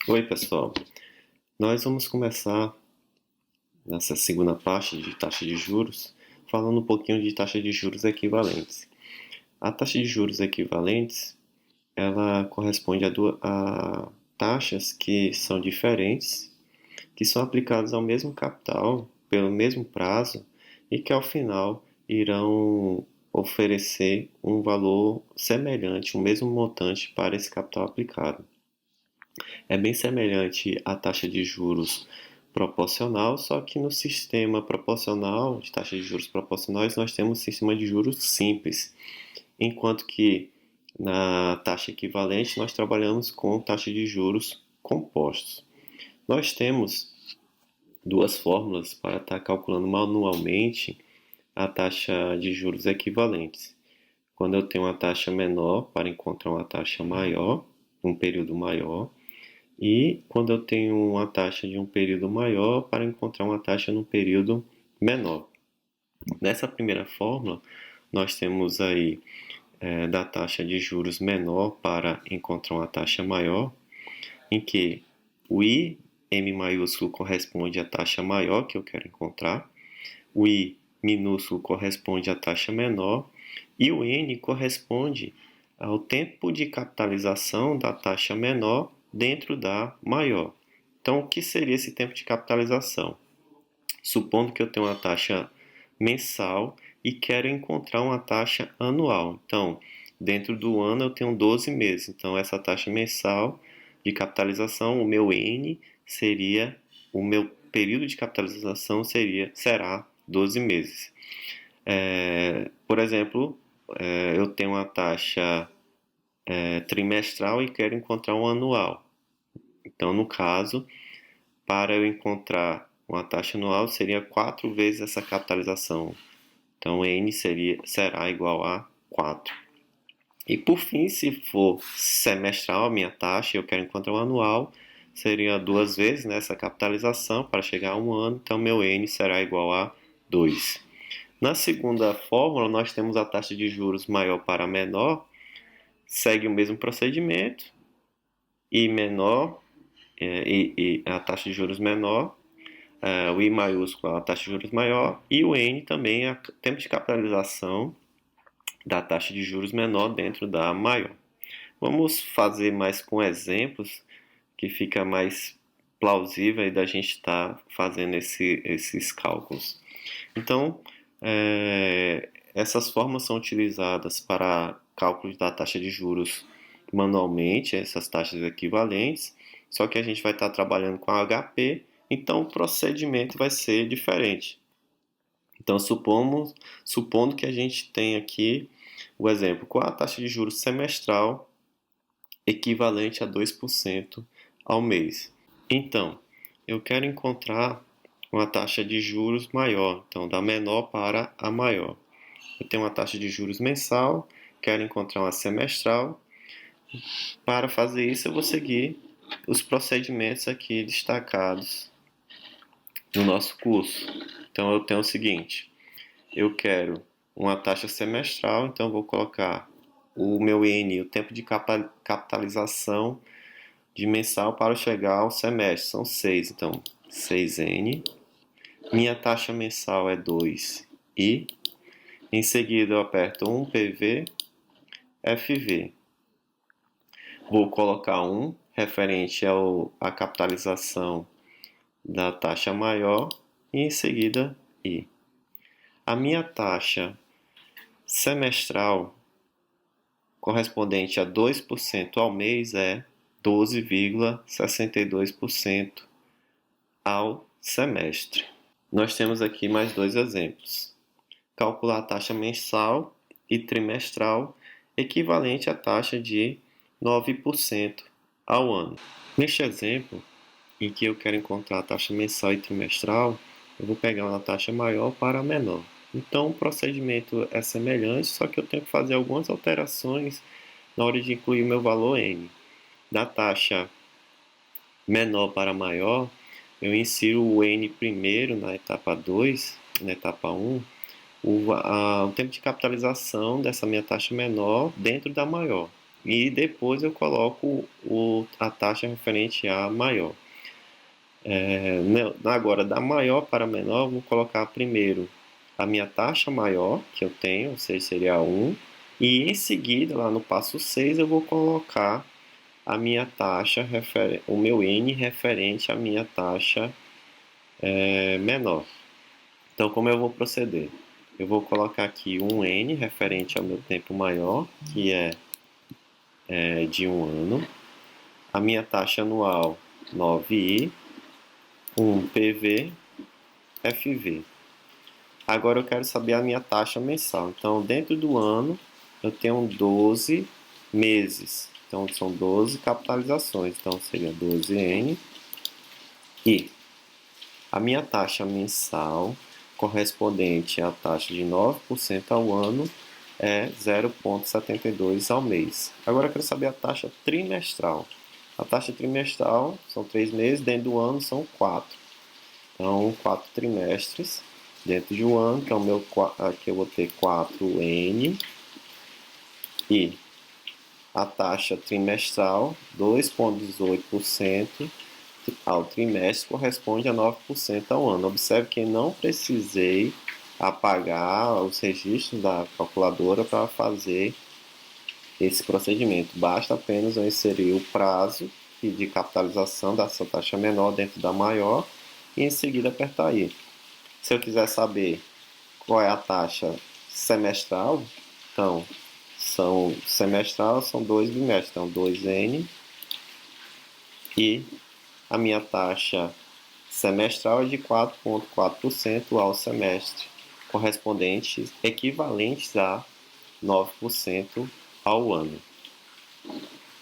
Oi, pessoal. Nós vamos começar nessa segunda parte de taxa de juros, falando um pouquinho de taxa de juros equivalentes. A taxa de juros equivalentes, ela corresponde a taxas que são diferentes, que são aplicadas ao mesmo capital, pelo mesmo prazo, e que ao final irão oferecer um valor semelhante, o mesmo montante para esse capital aplicado. É bem semelhante à taxa de juros proporcional, só que no sistema proporcional, de taxa de juros proporcionais, nós temos um sistema de juros simples, enquanto que na taxa equivalente nós trabalhamos com taxa de juros compostos. Nós temos duas fórmulas para estar calculando manualmente a taxa de juros equivalentes. Quando eu tenho uma taxa menor, para encontrar uma taxa maior, um período maior, e quando eu tenho uma taxa de um período maior para encontrar uma taxa num período menor. Nessa primeira fórmula, nós temos aí da taxa de juros menor para encontrar uma taxa maior, em que o I, M maiúsculo, corresponde à taxa maior que eu quero encontrar, o I minúsculo corresponde à taxa menor e o N corresponde ao tempo de capitalização da taxa menor dentro da maior. Então, o que seria esse tempo de capitalização? Supondo que eu tenho uma taxa mensal e quero encontrar uma taxa anual. Então, dentro do ano eu tenho 12 meses. Então, essa taxa mensal de capitalização, o meu N seria, o meu período de capitalização será 12 meses. Por exemplo, eu tenho uma taxa trimestral e quero encontrar um anual. Então, no caso, para eu encontrar uma taxa anual, seria 4 vezes essa capitalização. Então, N será igual a 4. E por fim, se for semestral a minha taxa e eu quero encontrar um anual, seria 2 vezes nessa capitalização para chegar a um ano. Então, meu N será igual a 2. Na segunda fórmula, nós temos a taxa de juros maior para menor, segue o mesmo procedimento, I menor, e a taxa de juros menor, o I maiúsculo é a taxa de juros maior, e o N também é o tempo de capitalização da taxa de juros menor dentro da maior. Vamos fazer mais com exemplos, que fica mais plausível da gente estar fazendo esses cálculos. Então, essas formas são utilizadas para cálculos da taxa de juros manualmente, essas taxas equivalentes, só que a gente vai estar trabalhando com a HP, então o procedimento vai ser diferente. Então, supondo que a gente tem aqui o exemplo, qual a taxa de juros semestral equivalente a 2% ao mês? Então, eu quero encontrar uma taxa de juros maior, então da menor para a maior. Eu tenho uma taxa de juros mensal, quero encontrar uma semestral. Para fazer isso, eu vou seguir os procedimentos aqui destacados no nosso curso. Então, eu tenho o seguinte: eu quero uma taxa semestral, então vou colocar o meu N, o tempo de capitalização de mensal para chegar ao semestre, são 6, então 6N. Minha taxa mensal é 2I. Em seguida eu aperto 1PV, FV. Vou colocar 1 referente à capitalização da taxa maior e em seguida I. A minha taxa semestral correspondente a 2% ao mês é 12,62% ao semestre. Nós temos aqui mais dois exemplos. Calcular a taxa mensal e trimestral equivalente à taxa de 9% ao ano. Neste exemplo, em que eu quero encontrar a taxa mensal e trimestral, eu vou pegar uma taxa maior para a menor. Então, o procedimento é semelhante, só que eu tenho que fazer algumas alterações na hora de incluir o meu valor N. Da taxa menor para maior, eu insiro o N primeiro na etapa 2, na etapa 1, o tempo de capitalização dessa minha taxa menor dentro da maior. e depois eu coloco a taxa referente a maior. Agora, da maior para menor, eu vou colocar primeiro a minha taxa maior, que eu tenho, ou seja, seria 1, e em seguida, lá no passo 6, eu vou colocar a minha taxa, o meu N referente à minha taxa menor. Então, como eu vou proceder? Eu vou colocar aqui um N referente ao meu tempo maior, que é de 1 ano. A minha taxa anual, 9i, um PV, FV. Agora eu quero saber a minha taxa mensal. Então, dentro do ano, eu tenho 12 meses. Então, são 12 capitalizações. Então, seria 12N. E a minha taxa mensal, correspondente à taxa de 9% ao ano, é 0,72 ao mês. Agora eu quero saber a taxa trimestral. A taxa trimestral são 3 meses, dentro do ano são 4. Então, 4 trimestres dentro de um ano, então aqui eu vou ter 4N e a taxa trimestral, 2,18% ao trimestre, corresponde a 9% ao ano. Observe que não precisei apagar os registros da calculadora para fazer esse procedimento. Basta apenas eu inserir o prazo de capitalização dessa taxa menor dentro da maior e em seguida apertar aí. Se eu quiser saber qual é a taxa semestral, então são 2 bimestres, então 2N e a minha taxa semestral é de 4,4% ao semestre, equivalentes a 9% ao ano.